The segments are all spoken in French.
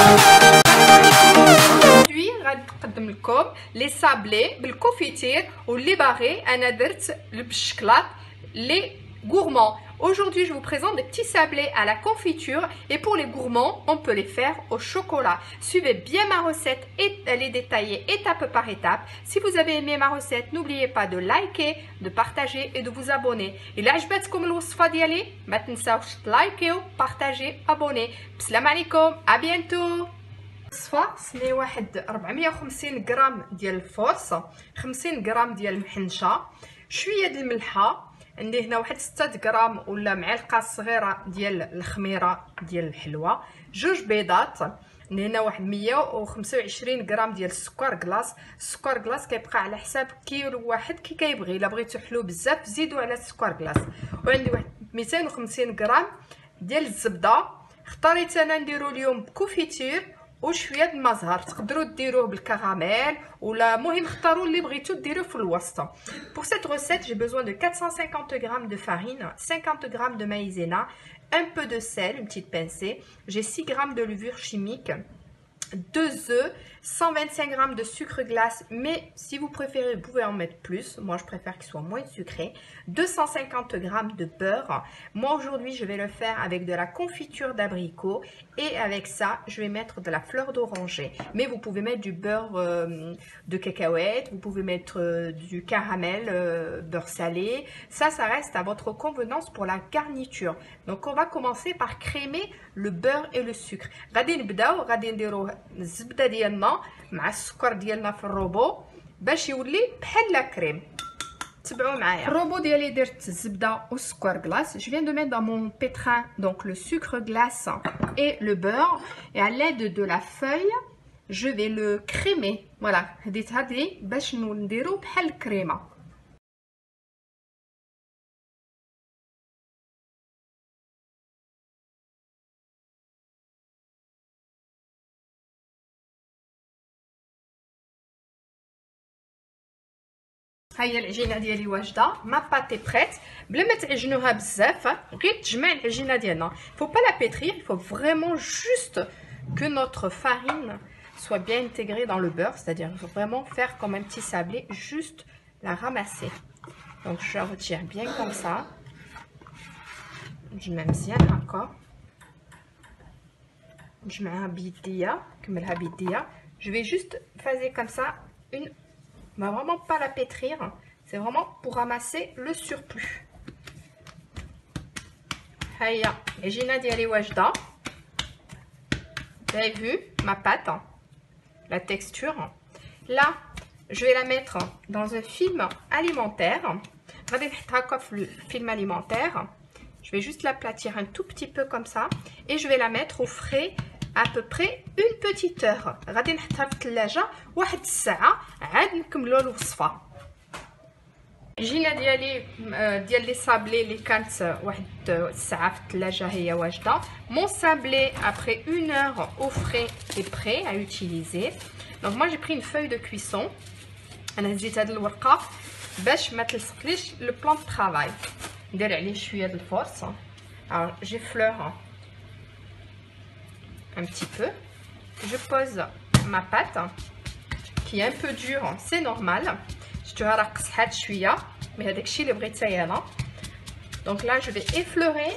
aujourd'hui غادي نقدم لكم لي سابلي بالكونفيتير واللي باغي انا درت بالشكلاط les gourmands. Aujourd'hui, je vous présente des petits sablés à la confiture et pour les gourmands, on peut les faire au chocolat. Suivez bien ma recette et les détailler étape par étape. Si vous avez aimé ma recette, n'oubliez pas de liker, de partager et de vous abonner. إلا عجبتكم الوصفة ديالي ما تنساوش تلايكيو بارطاجي ابوني. السلام عليكم، à bientôt. الوصفة سني واحد 450 غرام ديال الفورص، 50 غرام ديال المحنشة، شوية د الملحة، عندي هنا واحد 6 غرام ولا معلقه صغيره ديال الخميره ديال الحلوه، جوج بيضات، عندي هنا واحد 125 غرام ديال السكر كلاص. السكر كلاص كيبقى على حساب كيلو واحد كي كيبغي، الا بغيتو حلو بزاف زيدوا على السكر كلاص. وعندي واحد 250 غرام ديال الزبده، اختاريت انا نديرو اليوم بكوفيتير وشويه د المزهر، تقدروا ديروه بالكراميل ولا مهم اختاروا اللي بغيتو ديروه في الوسط. Pour cette recette, j'ai besoin de 450 g de farine, 50 g de maïzena, un peu de sel, une petite pincée, j'ai 6 g de levure chimique, 2 œufs, 125 g de sucre glace, mais si vous préférez, vous pouvez en mettre plus. Moi, je préfère qu'il soit moins sucré. 250 g de beurre. Moi, aujourd'hui, je vais le faire avec de la confiture d'abricot. Et avec ça, je vais mettre de la fleur d'oranger. Mais vous pouvez mettre du beurre de cacahuète. Vous pouvez mettre du caramel, beurre salé. Ça reste à votre convenance pour la garniture. Donc, on va commencer par crémer le beurre et le sucre. غادي نبداو غادي نديرو الزبده ديالنا مع السكر ديالنا في الروبو باش يولي بحال لا كريم. تبعوا معايا. الروبو ديالي درت الزبده والسكر glace. Je viens de mettre dans mon pétrin donc le sucre glace et le beurre, et à l'aide de la feuille je vais le crémer. Voilà, هديت هذه باش نديرو بحال الكريمه. هيا العجينه ديالي واجده، ما بات est prête. بلا ما تعجنوها بزاف، غير تجمع العجينه ديالنا. faut pas la pétrir, il faut vraiment juste que notre farine soit bien intégrée dans le beurre, c'est-à-dire il faut vraiment faire comme un petit sablé, juste la ramasser. Donc je la retire bien comme ça. نجمع مزيان هكا، نجمعها بيديا، نكملها بيديا. je vais juste faire comme ça une. On va vraiment pas la pétrir, c'est vraiment pour ramasser le surplus. Haya, l'ajina diali wajda. Vous avez vu ma pâte, la texture. Là, je vais la mettre dans un film alimentaire. Film alimentaire. Je vais juste l'aplatir un tout petit peu comme ça et je vais la mettre au frais à peu près une petite heure. غادي نحطها في الثلاجه واحد الساعه عاد نكملوا الوصفه. العجينه ديالي ديال لي صابلي اللي كانت واحد الساعه في الثلاجه هي واجده. Mon sablé après une heure au frais est prêt à utiliser. Donc moi j'ai pris une feuille de cuisson. انا هزيت هاد الورقه باش ما تلصقليش لو بلان دو طرافاي. ندير عليه شويه د الفورس. Alors j'effleure un petit peu. Je pose ma pâte qui est un peu dure, c'est normal. شفتوها راه قصحات شويه، mais هذاك الشيء اللي بغيتها انا. Donc là je vais effleurer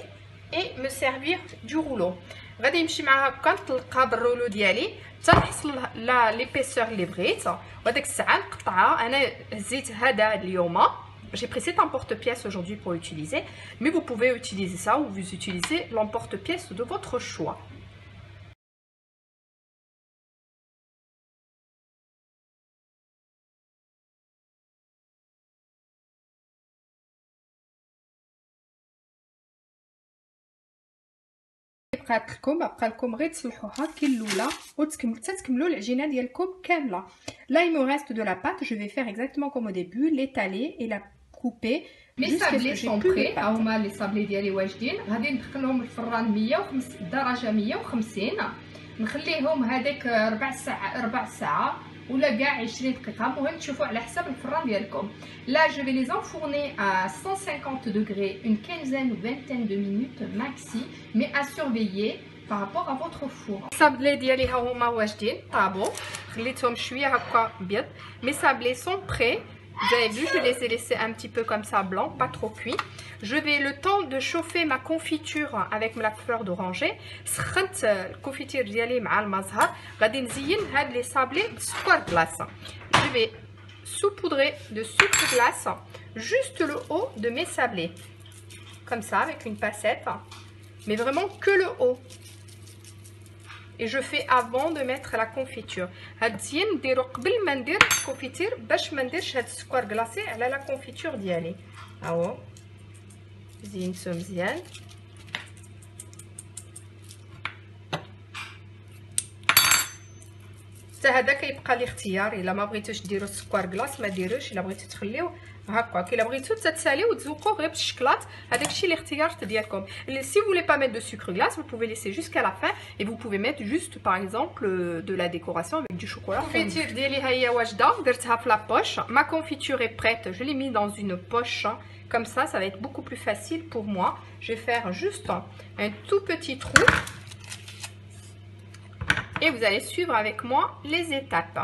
et me servir du rouleau. غادي نمشي مع هكا نطلقها بالرولو ديالي حتى نحصل ليبيسور اللي بغيت، وهذيك الساعه نقطعها. انا هزيت هذا اليوم. J'ai pris cet emporte-pièce aujourd'hui pour utiliser, mais vous pouvez utiliser ça ou vous utilisez l'emporte-pièce de votre choix. بقات لكم غير تصلحوها كي الاولى وتكملوا العجينه ديالكم كامله. Là il me reste de la pâte, je vais faire exactement comme au début, l'étaler et la couper. Mes sablés sont prêts. هما لي صابلي ديالي واجدين. غادي ندخلهم الفران 105 درجه 150، نخليهم هذاك ربع ساعه ولا كاع 20 دقيقه، المهم تشوفوا على حساب الفران ديالكم. Là je vais les enfourner à 150 degrés une quinzaine ou vingtaine de minutes maxi, mais à surveiller par rapport à votre four. Sablés ديالي ها هما واجدين طابو خليتهم شويه هكا بيض. Mes sablés sont prêts. Vous avez vu, je les ai laissés un petit peu comme ça blanc, pas trop cuit. Je vais le temps de chauffer ma confiture avec la fleur d'oranger. سخنت الكونفيتير ديالي مع المزهر. غادي نزين هاد لي sablés بسكر glace. Je vais saupoudrer de sucre glace juste le haut de mes sablés. Comme ça, avec une pincette. Mais vraiment que le haut. Et je fais avant de mettre la confiture. هادزين نديرو قبل ما ندير الكونفيتير باش ما نديرش هاد السكر كلاصي على لا كونفيتور ديالي. ها هو زينتو مزيان. حتى هذا كيبقى لي اختيار، الا ما بغيتوش ديروا السكر كلاص ما ديروش، الا بغيتو تخليوه هكا، الا بغيتو تتساليو وتزوقوه غير بالشكلاط، هذاك الشيء الاختيار ديالكم. Si vous voulez pas mettre de sucre glace, vous pouvez laisser jusqu'à la fin et vous pouvez mettre juste par exemple de la décoration avec du chocolat. الكونفيتير ديالي ها هي واجده، درتها في لا بوش. Ma confiture est prête, je l'ai mis dans une poche. Comme ça va être beaucoup plus facile pour moi. Je vais faire juste un tout petit trou. Et vous allez suivre avec moi les étapes.